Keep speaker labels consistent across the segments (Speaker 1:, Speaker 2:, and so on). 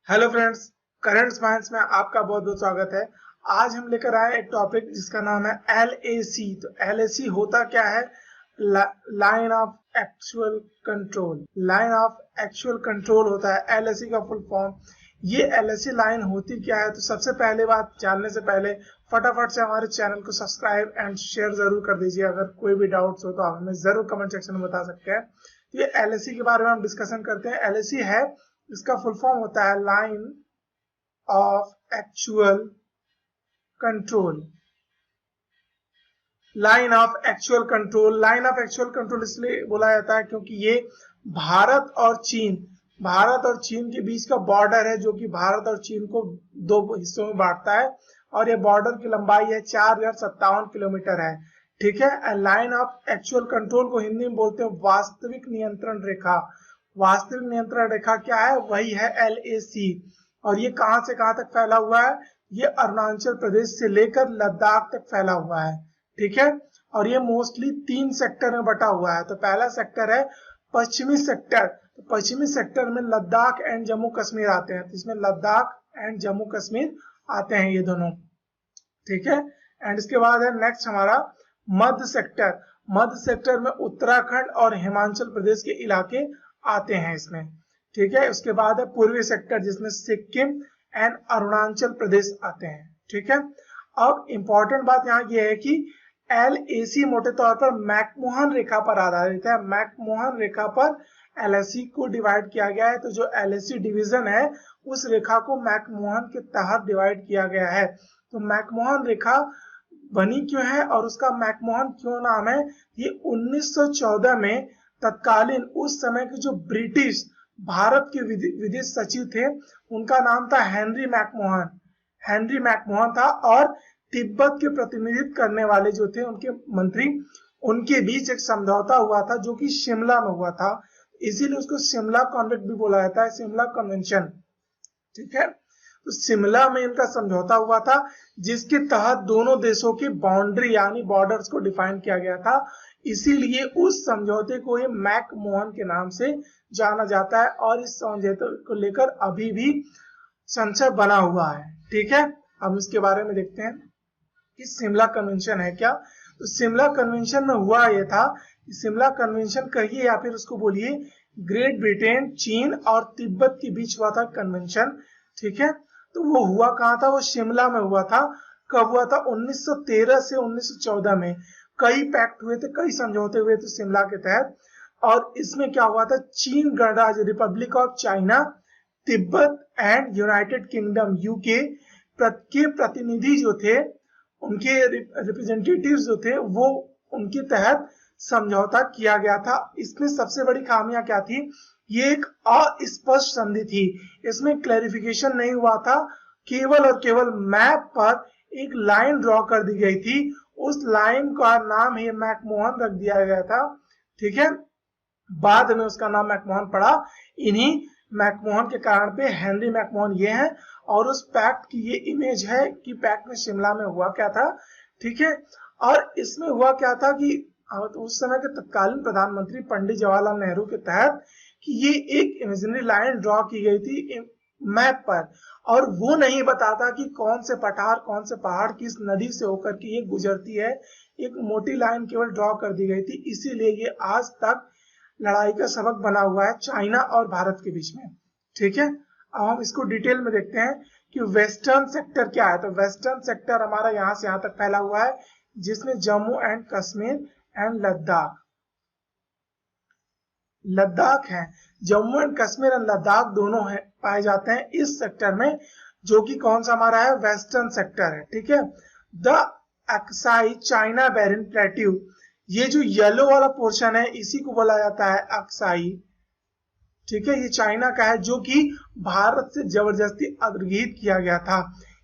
Speaker 1: Hello friends, current science में आपका बहुत बहुत स्वागत है। आज हम लेकर आए एक टॉपिक जिसका नाम है LAC। तो LAC होता क्या है? Line of actual control. Line of actual control होता है LAC का फुल फॉर्म। ये LAC लाइन होती क्या है? तो सबसे पहले बात जानने से पहले फटाफट से हमारे चैनल को सब्सक्राइब एंड शेयर जरूर कर दीजिए। अगर कोई भी डाउट्स हो तो आप हमें जरूर कमेंट सेक्शन में बता सकते हैं। तो ये LAC के बारे में हम डिस्कशन करते हैं। LAC है, इसका फुल फॉर्म होता है line of actual control. Line of actual control, line of actual control इसलिए बोला जाता है क्योंकि ये भारत और चीन के बीच का बॉर्डर है, जो कि भारत और चीन को दो हिस्सों में बांटता है। और ये बॉर्डर की लंबाई है 4057 किलोमीटर है। ठीक है। लाइन ऑफ एक्चुअल कंट्रोल को हिंदी में बोलते हैं वास्तविक नियंत्रण रेखा। वास्तविक नियंत्रण रेखा क्या है? वही है LAC। और ये कहां से कहां तक फैला हुआ है? ये अरुणाचल प्रदेश से लेकर लद्दाख तक फैला हुआ है। ठीक है। और ये मोस्टली 3 सेक्टर में बटा हुआ है। तो पहला सेक्टर है पश्चिमी सेक्टर। तो पश्चिमी सेक्टर में लद्दाख एंड जम्मू कश्मीर आते हैं। तो इसमें लद्दाख एंड जम्मू कश्मीर आते हैं ये दोनों। ठीक है। एंड इसके बाद है नेक्स्ट हमारा मध्य सेक्टर। मध्य सेक्टर में उत्तराखंड और हिमाचल प्रदेश के इलाके आते हैं इसमें। ठीक है। उसके बाद है पूर्वी सेक्टर, जिसमें सिक्किम एंड अरुणाचल प्रदेश आते हैं। ठीक है। अब इंपॉर्टेंट बात यहाँ ये है कि LAC मोटे तौर पर मैकमोहन रेखा पर आधारित है। मैकमोहन रेखा पर LAC को डिवाइड किया गया है। तो जो LAC डिवीजन है उस रेखा को मैकमोहन के तहत डिवाइड किया गया है। तो मैकमोहन रेखा बनी क्यों है और उसका मैकमोहन क्यों नाम है? ये 1914 में तत्कालीन उस समय के जो ब्रिटिश भारत के विदेश सचिव थे, उनका नाम था हेनरी मैकमोहन। हेनरी मैकमोहन था। और तिब्बत के प्रतिनिधित्व करने वाले जो थे उनके मंत्री, उनके बीच एक समझौता हुआ था जो कि शिमला में हुआ था। इसीलिए उसको शिमला कॉन्वेंट भी बोला जाता है, शिमला कन्वेंशन। ठीक है। तो शिमला में इनका समझौता हुआ था, जिसके तहत दोनों देशों की बाउंड्री यानी बॉर्डर्स को डिफाइन किया गया था। इसीलिए उस समझौते को ये मैकमोहन के नाम से जाना जाता है। और इस समझौते को लेकर अभी भी संशय बना हुआ है। ठीक है। हम इसके बारे में देखते हैं कि शिमला कन्वेंशन है क्या। तो शिमला कन्वेंशन में हुआ यह था कि शिमला कन्वेंशन कहिए या फिर उसको बोलिए ग्रेट ब्रिटेन, चीन और तिब्बत के बीच हुआ था कन्वेंशन। ठीक है। तो वो हुआ कहाँ था? वो शिमला में हुआ था। कब हुआ था? 1913 से 1914 में कई पैक्ट हुए थे, कई समझौते हुए थे शिमला के तहत। और इसमें क्या हुआ था? चीन गणराज्य, Republic of China, Tibet and United kingdom UK के प्रतिनिधि जो थे, उनके रिप्रेजेंटेटिव्स जो थे, वो उनके तहत समझौता किया गया था। इसमें सबसे बड़ी खामियां क्या थी? ये एक अस्पष्ट संधि थी। इसमें क्लैरिफिकेशन नहीं हुआ था। केवल और केवल मैप पर एक लाइन ड्रॉ कर दी गई थी। उस लाइन का नाम ही मैकमोहन रख दिया गया था। ठीक है। बाद में उसका नाम मैकमोहन पड़ा। इन्हीं मैकमोहन के कारण पे हेनरी मैकमोहन ये है। और उस पैक्ट की ये इमेज है कि पैक्ट में शिमला में हुआ क्या था। ठीक है। और इसमें हुआ क्या था कि उस समय के तत्कालीन प्रधानमंत्री पंडित जवाहरलाल नेहरू के तहत कि ये एक इमेजिनरी लाइन ड्रॉ की गई थी मैप पर। और वो नहीं बताता कि कौन से पठार, कौन से पहाड़ किस नदी से होकर के ये गुजरती है। एक मोटी लाइन केवल ड्रॉ कर दी गई थी। इसीलिए ये आज तक लड़ाई का सबक बना हुआ है चाइना और भारत के बीच में। ठीक है। अब हम इसको डिटेल में देखते हैं कि वेस्टर्न सेक्टर क्या है। तो वेस्टर्न सेक्टर हमारा यहाँ से यहाँ तक फैला हुआ है, जिसमें जम्मू एंड कश्मीर एंड लद्दाख है। जम्मू एंड कश्मीर एंड लद्दाख दोनों है पाए जाते हैं इस सेक्टर में, जो कि कौन सा हमारा है? वेस्टर्न सेक्टर है। ठीक है। The Aksai China Bahrain plateau, ये जो येलो वाला पोर्शन है इसी को बोला जाता है अक्साई। ठीक है। ये चाइना का है, जो कि भारत से जबरदस्ती अधिग्रहित किया गया था।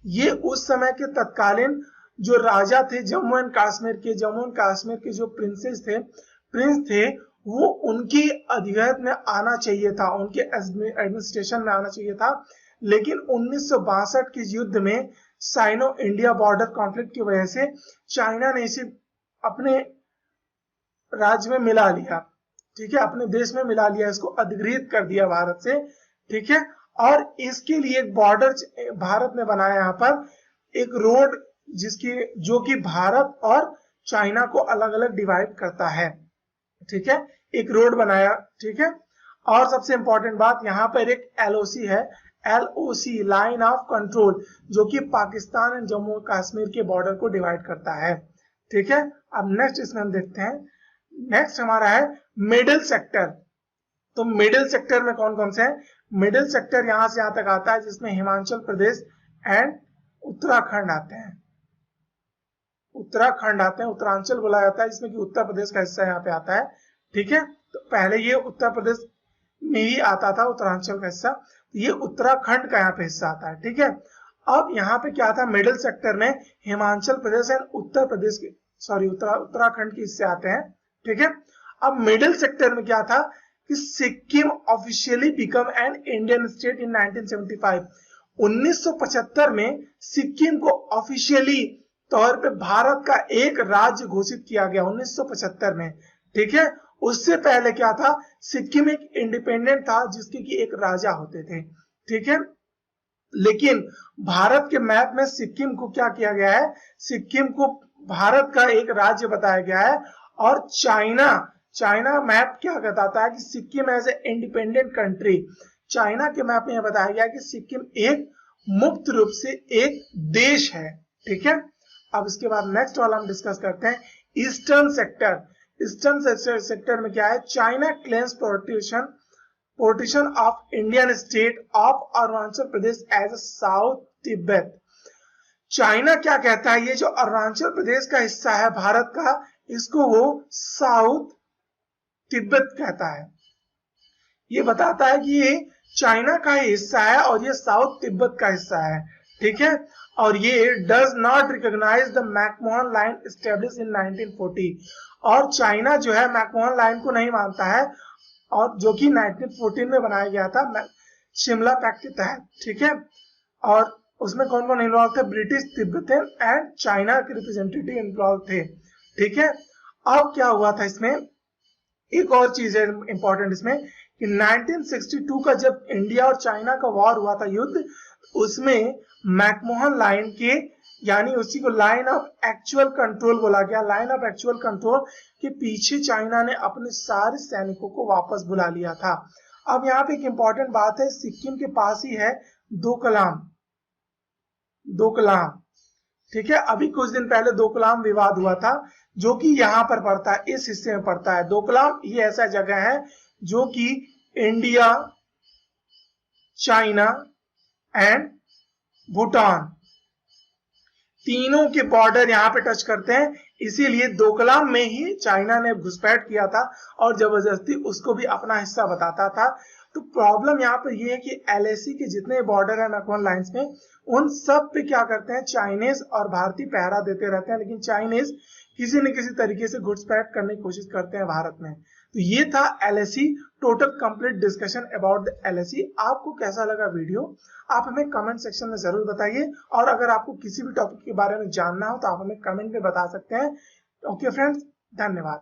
Speaker 1: ये उस समय के तत्कालीन जो राजा थे जम्मू एंड कश्मीर के जो प्रिंस थे, वो उनके अधिग्रहण में आना चाहिए था, उनके एडमिनिस्ट्रेशन में आना चाहिए था। लेकिन 1962 के युद्ध में साइनो इंडिया बॉर्डर कॉन्फ्लिक्ट की वजह से चाइना ने इसे अपने राज्य में मिला लिया। ठीक है। अपने देश में मिला लिया, इसको अधिग्रहित कर दिया भारत से। ठीक है। और इसके लिए एक बॉर्डर भारत ने बनाया यहाँ पर एक रोड जो कि भारत और चाइना को अलग अलग डिवाइड करता है, ठीक है, एक रोड बनाया, ठीक है। और सबसे इंपॉर्टेंट बात यहाँ पर एक LOC है, LOC लाइन ऑफ कंट्रोल, जो कि पाकिस्तान एंड जम्मू कश्मीर के बॉर्डर को डिवाइड करता है, ठीक है। अब नेक्स्ट इसमें हम देखते हैं, नेक्स्ट हमारा है मिडिल सेक्टर। तो मिडिल सेक्टर में कौन कौन से हैं? मिडिल सेक्टर यहां से यहां तक आता है जिसमें हिमाचल प्रदेश एंड उत्तराखंड आते हैं, उत्तरांचल बोला जाता है जिसमें कि उत्तर प्रदेश का हिस्सा यहाँ पे आता है, ठीक है। तो पहले ये उत्तर प्रदेश में ही आता था उत्तरांचल का हिस्सा, ये उत्तराखंड का यहाँ पे हिस्सा आता है, ठीक है। अब यहाँ पे क्या था, मिडिल सेक्टर में हिमाचल प्रदेश एंड उत्तर प्रदेश के उत्तराखंड के हिस्से आते हैं, ठीक है। अब मिडिल सेक्टर में क्या था कि Sikkim officially become an Indian state in 1975। 1975 में सिक्किम को ऑफिशियली तौर पे भारत का एक राज्य घोषित किया गया 1975 में, ठीक है। उससे पहले क्या था, सिक्किम एक इंडिपेंडेंट था जिसके कि एक राजा होते थे, ठीक है। लेकिन भारत के मैप में सिक्किम को क्या किया गया है, सिक्किम को भारत का एक राज्य बताया गया है। और चाइना मैप क्या बताता है कि Sikkim as a independent country, China के मैप में यह बताया गया कि सिक्किम एक मुक्त रूप से एक देश है, ठीक है। अब इसके बाद नेक्स्ट वाला हम डिस्कस करते हैं ईस्टर्न सेक्टर। ईस्टर्न सेक्टर में क्या है, China claims portion of Indian state of Arunachal Pradesh as a south Tibet. China क्या कहता है, ये जो अरुणाचल प्रदेश का हिस्सा है भारत का, इसको वो साउथ तिब्बत कहता है। ये बताता है कि ये चाइना का हिस्सा है और ये साउथ तिब्बत का हिस्सा है, ठीक है। और ये does not recognise the McMahon line establish in 1940। और चाइना जो है मैकमोहन लाइन को नहीं मानता है, और जो कि 1914 में बनाया गया था शिमला पैक्ट के तहत, ठीक है। और उसमें कौन कौन इन्वॉल्व थे, ब्रिटिश, तिब्बतन एंड चाइना के रिप्रेजेंटेटिव इन्वॉल्व थे, ठीक है। अब क्या हुआ था इसमें, एक और चीज है इंपॉर्टेंट इसमें कि 1962 का जब इंडिया और चाइना का वॉर हुआ था, युद्ध, उसमें मैकमोहन लाइन के यानी उसी को लाइन ऑफ एक्चुअल कंट्रोल बोला गया। लाइन ऑफ एक्चुअल कंट्रोल के पीछे चाइना ने अपने सारे सैनिकों को वापस बुला लिया था। अब यहाँ पे एक इंपॉर्टेंट बात है, सिक्किम के पास ही है दोकलाम, ठीक है। अभी कुछ दिन पहले दोकलाम विवाद हुआ था जो कि यहाँ पर पड़ता है, इस हिस्से में पड़ता है। दोकलाम ये ऐसा जगह है जो कि इंडिया, चाइना एंड भूटान तीनों के बॉर्डर यहाँ पे टच करते हैं, इसीलिए दोकलाम में ही चाइना ने घुसपैठ किया था और जबरदस्ती उसको भी अपना हिस्सा बताता था। तो प्रॉब्लम यहाँ पे ये है कि LAC के जितने बॉर्डर है मैकमोहन लाइंस में, उन सब पे क्या करते हैं, चाइनीज और भारतीय पहरा देते रहते हैं, लेकिन चाइनीज किसी न किसी तरीके से घुसपैठ करने की कोशिश करते हैं भारत में। तो ये था LAC, total complete discussion about the LAC। आपको कैसा लगा वीडियो, आप हमें कमेंट सेक्शन में जरूर बताइए, और अगर आपको किसी भी टॉपिक के बारे में जानना हो तो आप हमें कमेंट में बता सकते हैं। ओके फ्रेंड्स, धन्यवाद।